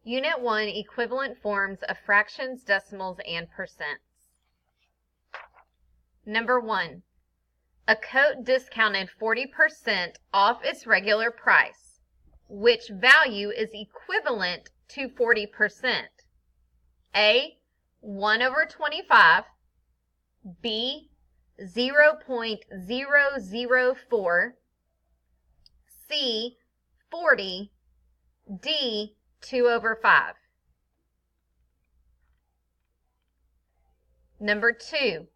Unit 1, equivalent forms of fractions, decimals, and percents. Number 1, a coat discounted 40% off its regular price. Which value is equivalent to 40%? A, 1 over 25, B, 0.004, C, 40, D, 2 over 5. Number 2,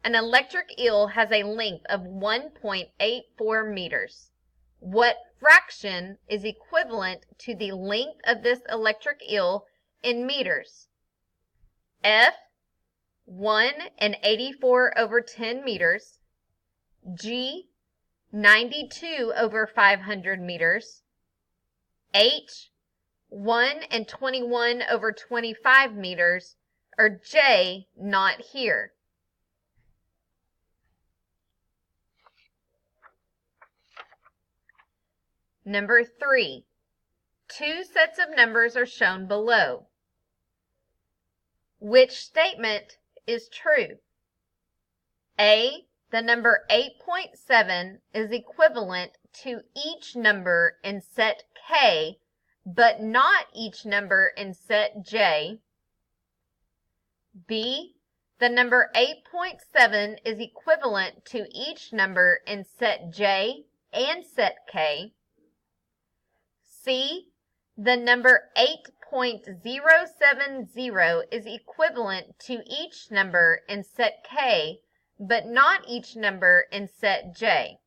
an electric eel has a length of 1.84 meters. What fraction is equivalent to the length of this electric eel in meters? F, 1 and 84 over 10 meters. G, 92 over 500 meters. H, 1 and 21 over 25 meters, or J, not here. Number 3, two sets of numbers are shown below. Which statement is true? A, the number 8.7 is equivalent to each number in set K, but not each number in set J. B, the number 8.7 is equivalent to each number in set J and set K. C, the number 8.070 is equivalent to each number in set K, but not each number in set J.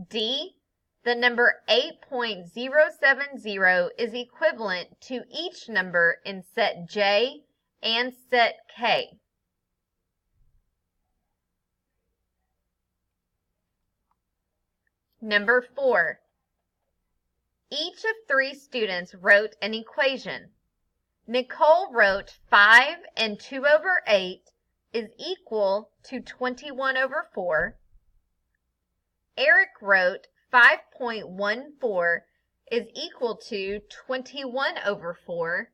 D, the number 8.070 is equivalent to each number in set J and set K. Number 4, each of 3 students wrote an equation. Nicole wrote 5 and 2 over 8 is equal to 21 over 4. Eric wrote 5.14 is equal to 21 over 4.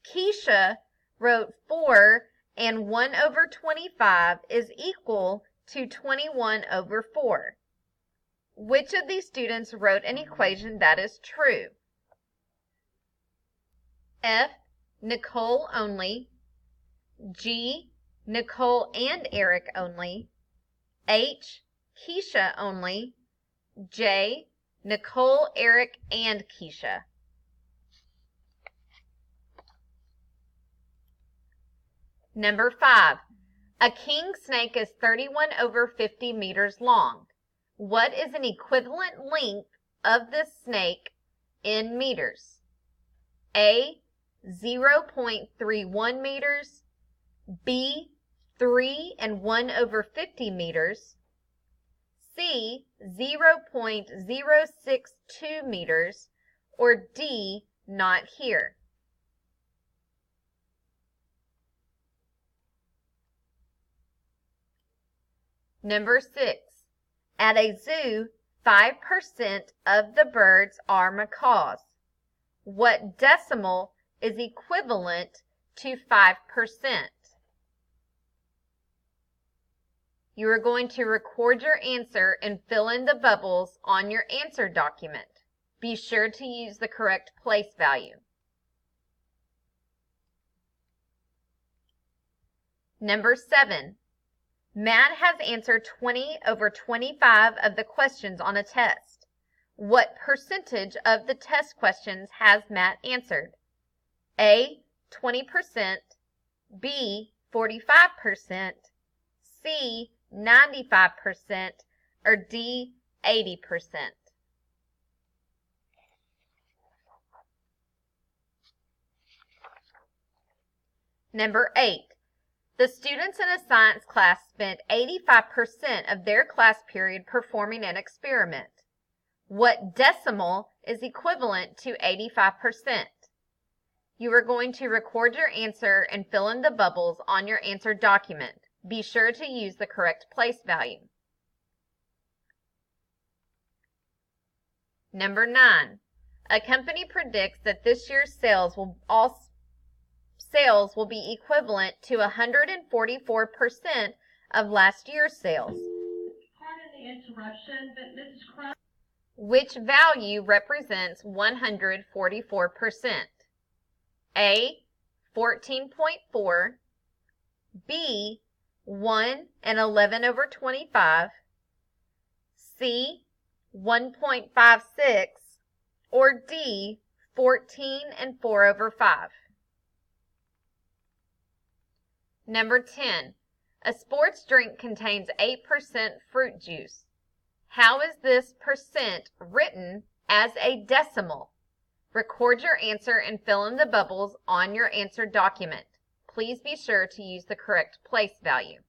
Keisha wrote 4 and 1 over 25 is equal to 21 over 4. Which of these students wrote an equation that is true? F, Nicole only. G, Nicole and Eric only. H, Keisha only. J, Nicole, Eric, and Keisha. Number 5, a king snake is 31 over 50 meters long. What is an equivalent length of this snake in meters? A, 0.31 meters. B, 3 and 1 over 50 meters. C, 0.062 meters. Or D, not here. Number 6. At a zoo, 5% of the birds are macaws. What decimal is equivalent to 5%? You are going to record your answer and fill in the bubbles on your answer document. Be sure to use the correct place value. Number 7. Matt has answered 20 over 25 of the questions on a test. What percentage of the test questions has Matt answered? A, 20%, B, 45%, C, 95%, or D, 80%. Number 8. The students in a science class spent 85% of their class period performing an experiment. What decimal is equivalent to 85%? You are going to record your answer and fill in the bubbles on your answer document. Be sure to use the correct place value. Number 9. A company predicts that this year's sales will be equivalent to 144% of last year's sales. Pardon the interruption, but Mrs. Crow. Which value represents 144%? A, 14.4, B, 1 and 11 over 25, C, 1.56, or D, 14 and 4 over 5. Number 10. A sports drink contains 8% fruit juice. How is this percent written as a decimal? Record your answer and fill in the bubbles on your answer document. Please be sure to use the correct place value.